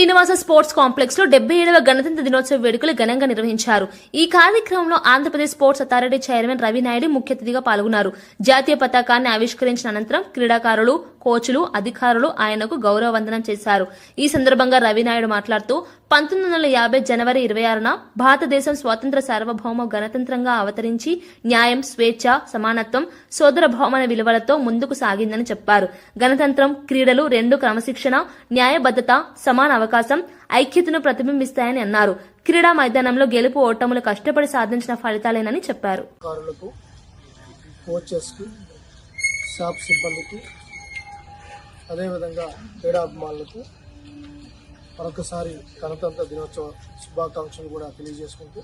Srinivasa sports complex లో 77వ గణతంత్ర దినోత్సవ వేడుకలు ఘనంగా నిర్వహించారు. ఈ కార్యక్రమంలో Andhra Pradesh sports authority chairman Ravi Naidu ముఖ్య అతిథిగా పాల్గొన్నారు. జాతీయ పతాకాన్ని ఆవిష్కరించిన అనంతరం క్రీడాకారులు, కోచ్లు, అధికారులు ఆయనకు గౌరవ వందనం చేశారు. ఈ సందర్భంగా రవి నాయుడు మాట్లాడుతూ 1950 జనవరి 26న భారతదేశం స్వాతంత్ర సార్వభౌమ గణతంత్రంగా అవతరించి న్యాయం, స్వేచ్ఛ, సమానత్వం, సోదర భావన విలువలతో ముందుకు సాగిందని చెప్పారు. గణతంత్రం, క్రీడలు రెండు క్రమశిక్షణ, న్యాయబద్ధత, సమాన అవకాశం, ఐక్యతను ప్రతిబింబిస్తాయని అన్నారు. క్రీడా మైదానంలో గెలుపు ఓటములు కష్టపడి సాధించిన ఫలితాలేనని చెప్పారు. అదేవిధంగా క్రీడాభిమానులకు మరొకసారి గణతంత్ర దినోత్సవ శుభాకాంక్షలు కూడా తెలియజేసుకుంటూ,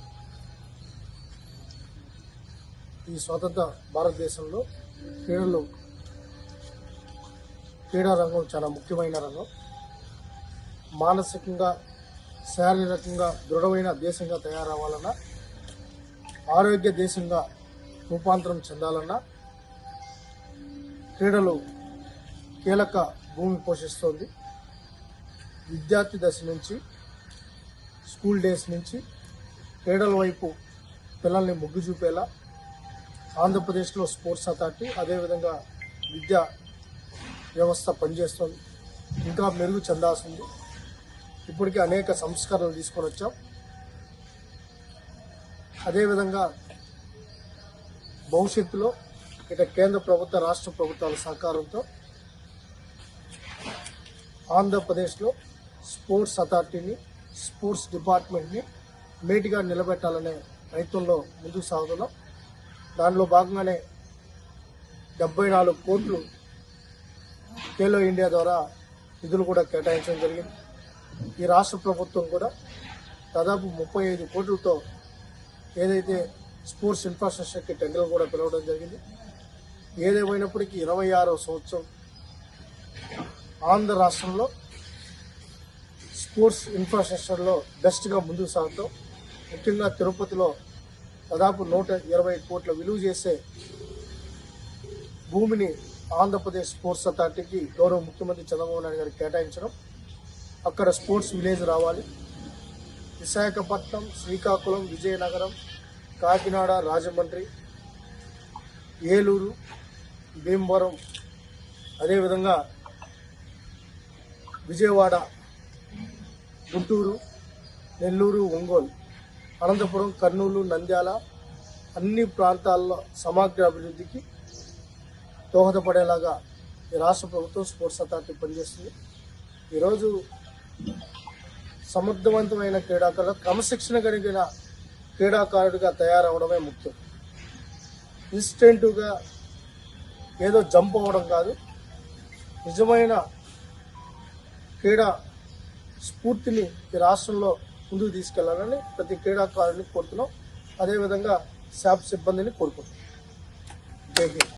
ఈ స్వతంత్ర భారతదేశంలో క్రీడా రంగం చాలా ముఖ్యమైన రంగం. మానసికంగా, శారీరకంగా దృఢమైన దేశంగా తయారవ్వాలన్నా, ఆరోగ్య దేశంగా రూపాంతరం చెందాలన్నా క్రీడలు కీలక భూమి పోషిస్తోంది. విద్యార్థి దశ నుంచి, స్కూల్ డేస్ నుంచి క్రీడల వైపు పిల్లల్ని మొగ్గు చూపేలా ఆంధ్రప్రదేశ్లో స్పోర్ట్స్ అథారిటీ, అదేవిధంగా విద్యా వ్యవస్థ పనిచేస్తుంది. ఇంకా మెరుగు చెందాల్సింది. ఇప్పటికే అనేక సంస్కరణలు తీసుకొని వచ్చాం. అదేవిధంగా భవిష్యత్తులో ఇక కేంద్ర ప్రభుత్వ, రాష్ట్ర ప్రభుత్వాల సహకారంతో ఆంధ్రప్రదేశ్లో స్పోర్ట్స్ అథారిటీని, స్పోర్ట్స్ డిపార్ట్మెంట్ని మేటిగా నిలబెట్టాలనే ప్రయత్నంలో ముందుకు సాగుతున్నాం. దానిలో భాగంగానే 74 కోట్లు ఖేలో ఇండియా ద్వారా నిధులు కూడా కేటాయించడం జరిగింది. ఈ రాష్ట్ర ప్రభుత్వం కూడా దాదాపు 35 కోట్లతో ఏదైతే స్పోర్ట్స్ ఇన్ఫ్రాస్ట్రక్చర్కి టెండర్లు కూడా పిలవడం జరిగింది. ఏదేమైనప్పటికీ 26వ సంవత్సరం ఆంధ్ర రాష్ట్రంలో స్పోర్ట్స్ ఇన్ఫ్రాస్ట్రక్చర్లో బెస్ట్గా ముందుకు సాగుతాం. ముఖ్యంగా తిరుపతిలో దాదాపు 120 కోట్ల విలువ చేసే భూమిని ఆంధ్రప్రదేశ్ స్పోర్ట్స్ అథారిటీకి గౌరవ ముఖ్యమంత్రి చంద్రబాబు నాయుడు గారికి కేటాయించడం, అక్కడ స్పోర్ట్స్ విలేజ్ రావాలి. విశాఖపట్నం, శ్రీకాకుళం, విజయనగరం, కాకినాడ, రాజమండ్రి, ఏలూరు, భీమవరం, అదేవిధంగా విజయవాడ, గుంటూరు, నెల్లూరు, ఒంగోలు, అనంతపురం, కర్నూలు, నంద్యాల అన్ని ప్రాంతాల్లో సమగ్ర అభివృద్ధికి దోహదపడేలాగా ఈ రాష్ట్ర ప్రభుత్వం స్పోర్ట్స్ అథారిటీ పనిచేస్తుంది. ఈరోజు సమర్థవంతమైన క్రీడాకారులు, క్రమశిక్షణ కలిగిన క్రీడాకారుడిగా తయారవడమే ముఖ్యం. ఇన్స్టెంట్గా ఏదో జంప్ అవ్వడం కాదు, నిజమైన క్రీడా స్ఫూర్తిని ఈ రాష్ట్రంలో ముందుకు తీసుకెళ్లాలని ప్రతి క్రీడాకారుని కోరుతున్నాం. అదేవిధంగా శాప్ సిబ్బందిని కోరుకుంటున్నాం. జై హింద్.